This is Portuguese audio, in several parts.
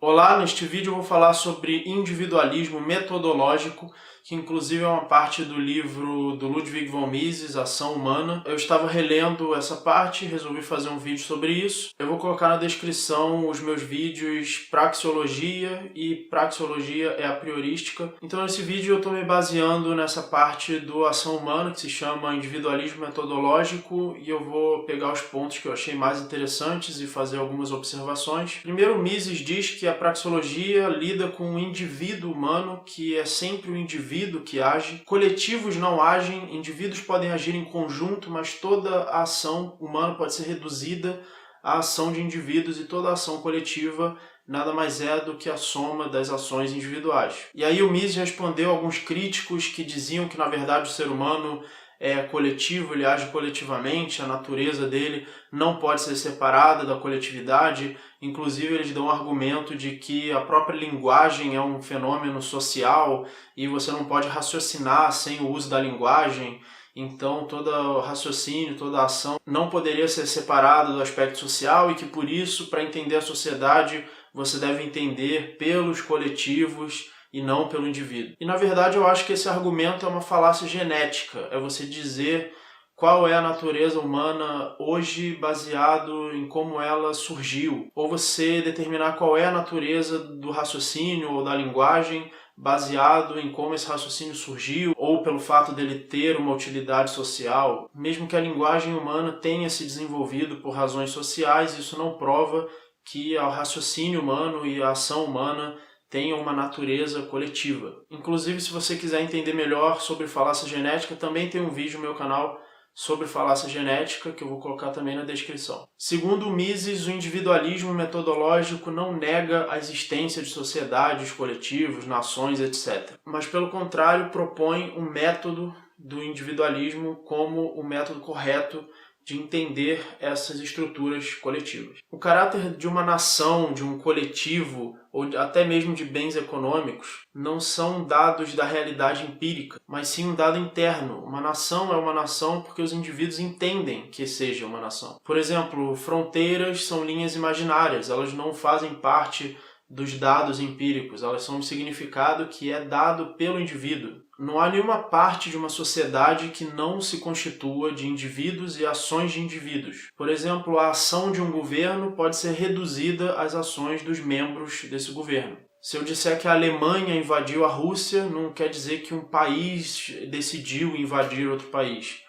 Olá, neste vídeo eu vou falar sobre individualismo metodológico, que inclusive é uma parte do livro do Ludwig von Mises, Ação Humana. Eu estava relendo essa parte e resolvi fazer um vídeo sobre isso. Eu vou colocar na descrição os meus vídeos Praxeologia e Praxeologia é a priorística. Então nesse vídeo eu estou me baseando nessa parte do Ação Humana, que se chama individualismo metodológico, e eu vou pegar os pontos que eu achei mais interessantes e fazer algumas observações. Primeiro, Mises diz que a praxeologia lida com o indivíduo humano, que é sempre o indivíduo que age. Coletivos não agem, indivíduos podem agir em conjunto, mas toda a ação humana pode ser reduzida à ação de indivíduos e toda a ação coletiva nada mais é do que a soma das ações individuais. E aí o Mises respondeu a alguns críticos que diziam que na verdade o ser humano é coletivo, ele age coletivamente, a natureza dele não pode ser separada da coletividade. Inclusive eles dão o argumento de que a própria linguagem é um fenômeno social e você não pode raciocinar sem o uso da linguagem. Então todo o raciocínio, toda a ação não poderia ser separada do aspecto social e que por isso, para entender a sociedade, você deve entender pelos coletivos e não pelo indivíduo. E na verdade eu acho que esse argumento é uma falácia genética, é você dizer qual é a natureza humana hoje baseado em como ela surgiu, ou você determinar qual é a natureza do raciocínio ou da linguagem baseado em como esse raciocínio surgiu, ou pelo fato dele ter uma utilidade social. Mesmo que a linguagem humana tenha se desenvolvido por razões sociais, isso não prova que o raciocínio humano e a ação humana tenham uma natureza coletiva. Inclusive, se você quiser entender melhor sobre falácia genética, também tem um vídeo no meu canal sobre falácia genética, que eu vou colocar também na descrição. Segundo Mises, o individualismo metodológico não nega a existência de sociedades, coletivos, nações, etc. Mas, pelo contrário, propõe um método do individualismo como o método correto de entender essas estruturas coletivas. O caráter de uma nação, de um coletivo, ou até mesmo de bens econômicos, não são dados da realidade empírica, mas sim um dado interno. Uma nação é uma nação porque os indivíduos entendem que seja uma nação. Por exemplo, fronteiras são linhas imaginárias, elas não fazem parte dos dados empíricos, elas são um significado que é dado pelo indivíduo. Não há nenhuma parte de uma sociedade que não se constitua de indivíduos e ações de indivíduos. Por exemplo, a ação de um governo pode ser reduzida às ações dos membros desse governo. Se eu disser que a Alemanha invadiu a Rússia, não quer dizer que um país decidiu invadir outro país.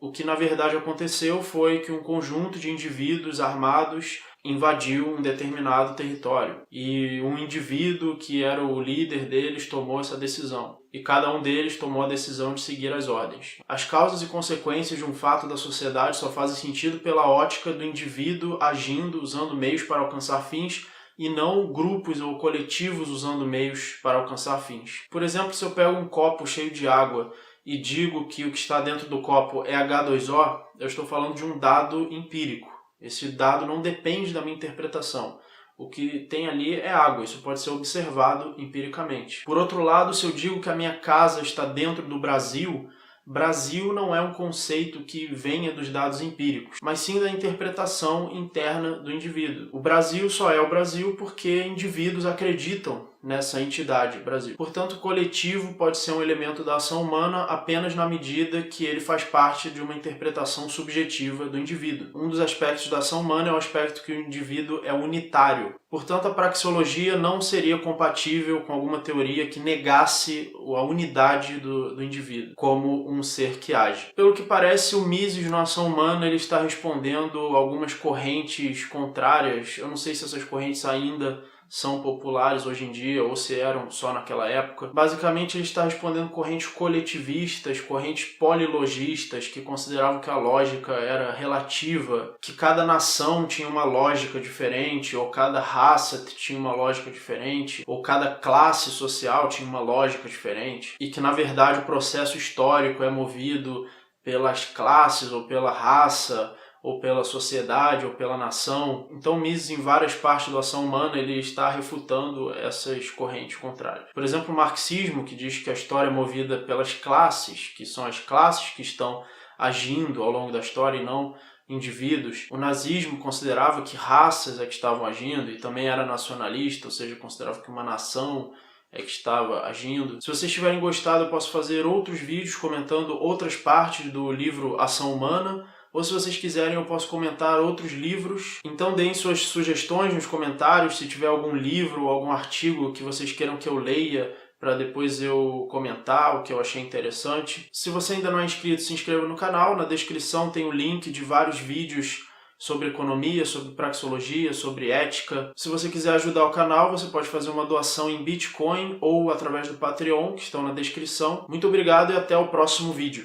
O que na verdade aconteceu foi que um conjunto de indivíduos armados invadiu um determinado território e um indivíduo que era o líder deles tomou essa decisão e cada um deles tomou a decisão de seguir as ordens. As causas e consequências de um fato da sociedade só fazem sentido pela ótica do indivíduo agindo, usando meios para alcançar fins, e não grupos ou coletivos usando meios para alcançar fins. Por exemplo, se eu pego um copo cheio de água e digo que o que está dentro do copo é H2O, eu estou falando de um dado empírico. Esse dado não depende da minha interpretação. O que tem ali é água, isso pode ser observado empiricamente. Por outro lado, se eu digo que a minha casa está dentro do Brasil, Brasil não é um conceito que venha dos dados empíricos, mas sim da interpretação interna do indivíduo. O Brasil só é o Brasil porque indivíduos acreditam nessa entidade Brasil. Portanto, o coletivo pode ser um elemento da ação humana apenas na medida que ele faz parte de uma interpretação subjetiva do indivíduo. Um dos aspectos da ação humana é o aspecto que o indivíduo é unitário. Portanto, a praxeologia não seria compatível com alguma teoria que negasse a unidade do indivíduo como um ser que age. Pelo que parece, o Mises na ação humana ele está respondendo a algumas correntes contrárias. Eu não sei se essas correntes ainda são populares hoje em dia ou se eram só naquela época. Basicamente ele está respondendo correntes coletivistas, correntes polilogistas que consideravam que a lógica era relativa, que cada nação tinha uma lógica diferente, ou cada raça tinha uma lógica diferente, ou cada classe social tinha uma lógica diferente, e que na verdade o processo histórico é movido pelas classes ou pela raça, ou pela sociedade, ou pela nação. Então Mises, em várias partes da ação humana, ele está refutando essas correntes contrárias. Por exemplo, o marxismo, que diz que a história é movida pelas classes, que são as classes que estão agindo ao longo da história e não indivíduos. O nazismo considerava que raças é que estavam agindo e também era nacionalista, ou seja, considerava que uma nação é que estava agindo. Se vocês tiverem gostado, eu posso fazer outros vídeos comentando outras partes do livro Ação Humana, ou se vocês quiserem eu posso comentar outros livros. Então deem suas sugestões nos comentários, se tiver algum livro ou algum artigo que vocês queiram que eu leia, para depois eu comentar o que eu achei interessante. Se você ainda não é inscrito, se inscreva no canal. Na descrição tem o link de vários vídeos sobre economia, sobre praxeologia, sobre ética. Se você quiser ajudar o canal, você pode fazer uma doação em Bitcoin ou através do Patreon, que estão na descrição. Muito obrigado e até o próximo vídeo.